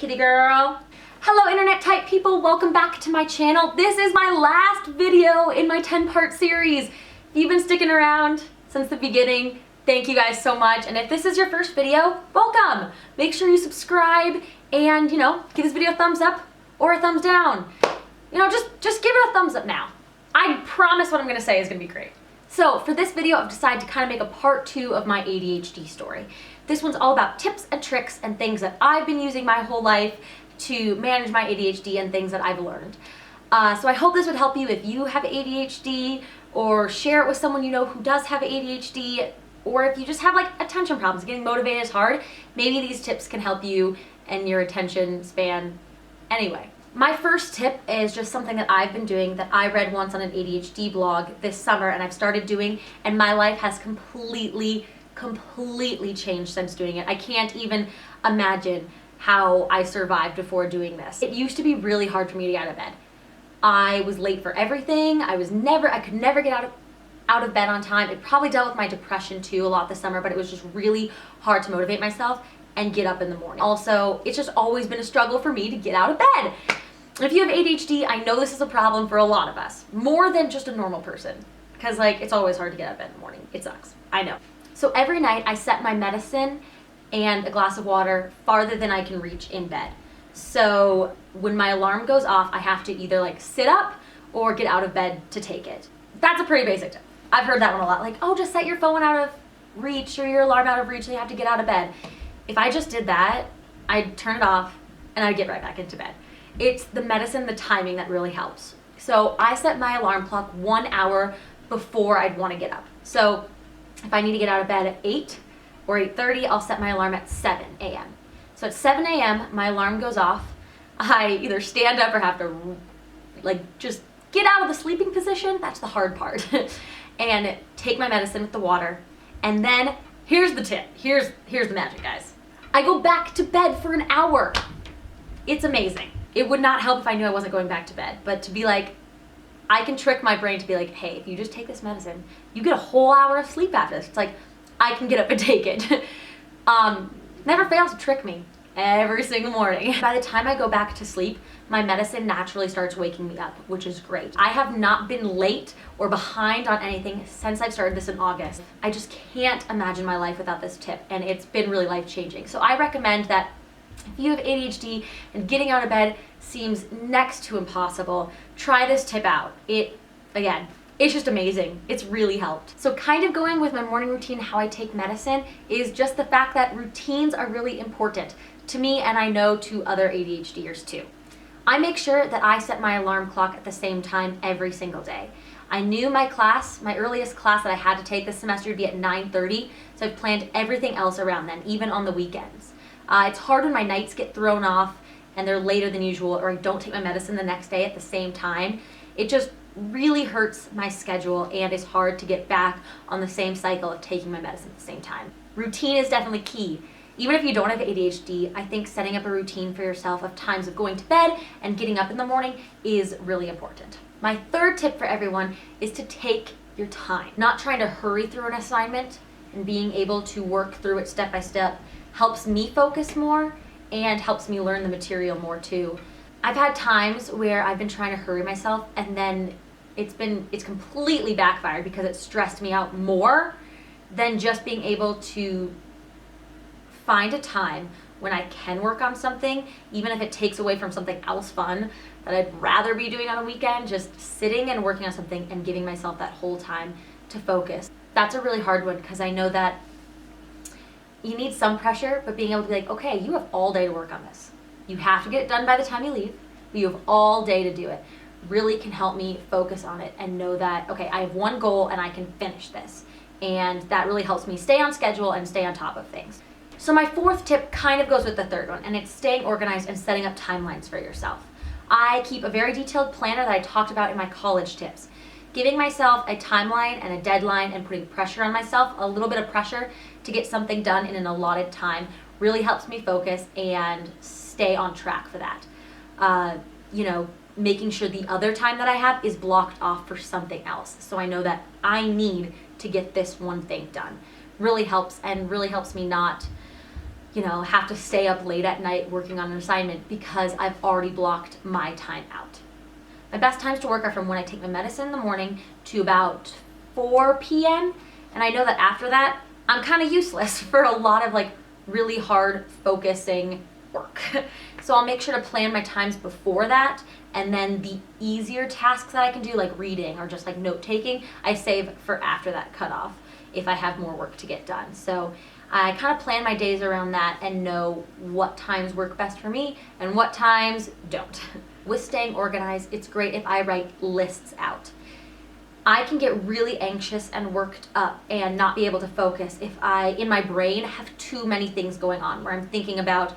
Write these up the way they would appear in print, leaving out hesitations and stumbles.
kitty girl. Hello internet type people, welcome back to my channel. This is my last video in my 10-part series. If you've been sticking around since the beginning, thank you guys so much. And if this is your first video, welcome. Make sure you subscribe and, give this video a thumbs up or a thumbs down. Just give it a thumbs up now. I promise what I'm gonna say is gonna be great. So for this video, I've decided to kind of make a part 2 of my ADHD story. This one's all about tips and tricks and things that I've been using my whole life to manage my ADHD and things that I've learned. So I hope this would help you if you have ADHD, or share it with someone you know who does have ADHD, or if you just have like attention problems, getting motivated is hard, maybe these tips can help you and your attention span. Anyway, my first tip is just something that I've been doing that I read once on an ADHD blog this summer and I've started doing, and my life has completely changed since doing it. I can't even imagine how I survived before doing this. It used to be really hard for me to get out of bed. I was late for everything. I could never get out of bed on time. It probably dealt with my depression too a lot this summer, but it was just really hard to motivate myself and get up in the morning. Also, it's just always been a struggle for me to get out of bed. If you have ADHD, I know this is a problem for a lot of us, more than just a normal person, because it's always hard to get out of bed in the morning. It sucks, I know. So every night I set my medicine and a glass of water farther than I can reach in bed. So when my alarm goes off, I have to either sit up or get out of bed to take it. That's a pretty basic tip. I've heard that one a lot, oh, just set your phone out of reach or your alarm out of reach so you have to get out of bed. If I just did that, I'd turn it off and I'd get right back into bed. It's the medicine, the timing that really helps. So I set my alarm clock 1 hour before I'd want to get up. So if I need to get out of bed at 8 or 8:30, I'll set my alarm at 7 a.m. So at 7 a.m., my alarm goes off. I either stand up or have to just get out of the sleeping position. That's the hard part. And take my medicine with the water. And then here's the tip. Here's the magic, guys. I go back to bed for an hour. It's amazing. It would not help if I knew I wasn't going back to bed, but to be I can trick my brain to be hey, if you just take this medicine, you get a whole hour of sleep after this. It's I can get up and take it. Never fails to trick me every single morning. By the time I go back to sleep, my medicine naturally starts waking me up, which is great. I have not been late or behind on anything since I've started this in August. I just can't imagine my life without this tip, and it's been really life-changing. So I recommend that if you have ADHD and getting out of bed seems next to impossible, try this tip out. It's just amazing. It's really helped. So kind of going with my morning routine, how I take medicine, is just the fact that routines are really important to me, and I know to other ADHDers too. I make sure that I set my alarm clock at the same time every single day. I knew my earliest class that I had to take this semester would be at 9:30, so I've planned everything else around then, even on the weekends. It's hard when my nights get thrown off and they're later than usual, or I don't take my medicine the next day at the same time. It just really hurts my schedule, and it's hard to get back on the same cycle of taking my medicine at the same time. Routine is definitely key. Even if you don't have ADHD, I think setting up a routine for yourself of times of going to bed and getting up in the morning is really important. My third tip for everyone is to take your time. Not trying to hurry through an assignment, and being able to work through it step by step helps me focus more and helps me learn the material more too. I've had times where I've been trying to hurry myself, and then it's completely backfired because it stressed me out more than just being able to find a time when I can work on something, even if it takes away from something else fun that I'd rather be doing on a weekend, just sitting and working on something and giving myself that whole time to focus. That's a really hard one, because I know that you need some pressure, but being able to be okay, you have all day to work on this. You have to get it done by the time you leave, but you have all day to do it. Really can help me focus on it and know that, okay, I have one goal and I can finish this. And that really helps me stay on schedule and stay on top of things. So my fourth tip kind of goes with the third one, and it's staying organized and setting up timelines for yourself. I keep a very detailed planner that I talked about in my college tips. Giving myself a timeline and a deadline and putting pressure on myself, a little bit of pressure to get something done in an allotted time, really helps me focus and stay on track for that. Making sure the other time that I have is blocked off for something else, so I know that I need to get this one thing done. Really helps, and really helps me not have to stay up late at night working on an assignment because I've already blocked my time out. My best times to work are from when I take my medicine in the morning to about 4 p.m. And I know that after that, I'm kind of useless for a lot of like really hard focusing work. So I'll make sure to plan my times before that, and then the easier tasks that I can do, like reading or just like note taking, I save for after that cutoff if I have more work to get done. So I kind of plan my days around that and know what times work best for me and what times don't. With staying organized, it's great if I write lists out. I can get really anxious and worked up and not be able to focus if I, in my brain, have too many things going on where I'm thinking about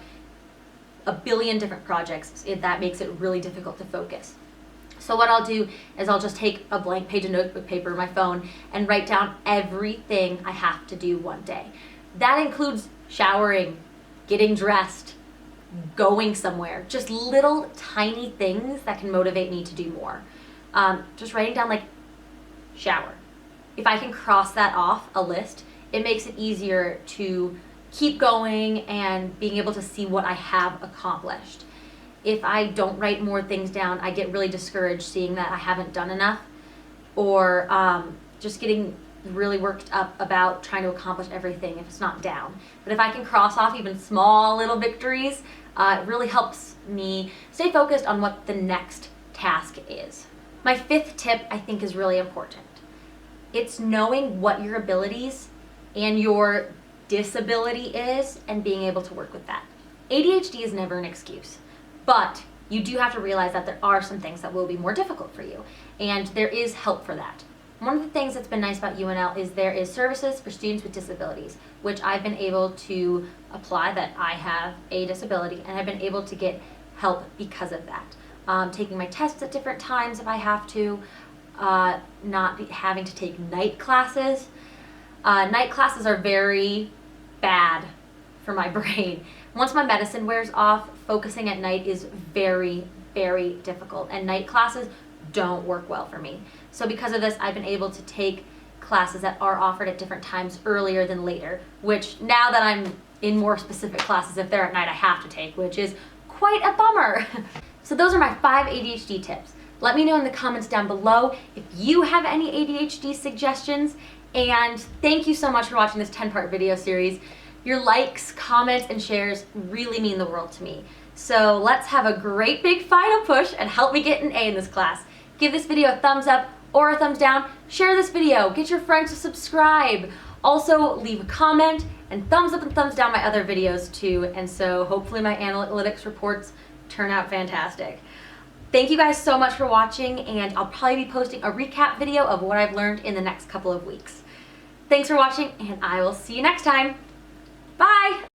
a billion different projects. That makes it really difficult to focus. So what I'll do is I'll just take a blank page of notebook paper, my phone, and write down everything I have to do one day. That includes showering, getting dressed, going somewhere, just little tiny things that can motivate me to do more. Just writing down like shower. If I can cross that off a list, it makes it easier to keep going and being able to see what I have accomplished. If I don't write more things down, I get really discouraged seeing that I haven't done enough, or just getting really worked up about trying to accomplish everything if it's not down. But if I can cross off even small little victories, it really helps me stay focused on what the next task is. My 5th tip I think is really important. It's knowing what your abilities and your disability is and being able to work with that. ADHD is never an excuse, but you do have to realize that there are some things that will be more difficult for you, and there is help for that. One of the things that's been nice about UNL is there is services for students with disabilities, which I've been able to apply that I have a disability, and I've been able to get help because of that. Taking my tests at different times if I have to, not having to take night classes. Night classes are very bad for my brain. Once my medicine wears off, focusing at night is very, very difficult, and night classes don't work well for me. So because of this, I've been able to take classes that are offered at different times earlier than later, which now that I'm in more specific classes, if they're at night, I have to take, which is quite a bummer. So those are my 5 ADHD tips. Let me know in the comments down below if you have any ADHD suggestions, and thank you so much for watching this 10-part video series. Your likes, comments, and shares really mean the world to me. So let's have a great big final push and help me get an A in this class. Give this video a thumbs up or a thumbs down. Share this video. Get your friends to subscribe. Also, leave a comment and thumbs up and thumbs down my other videos too. And so hopefully my analytics reports turn out fantastic. Thank you guys so much for watching, and I'll probably be posting a recap video of what I've learned in the next couple of weeks. Thanks for watching, and I will see you next time. Bye!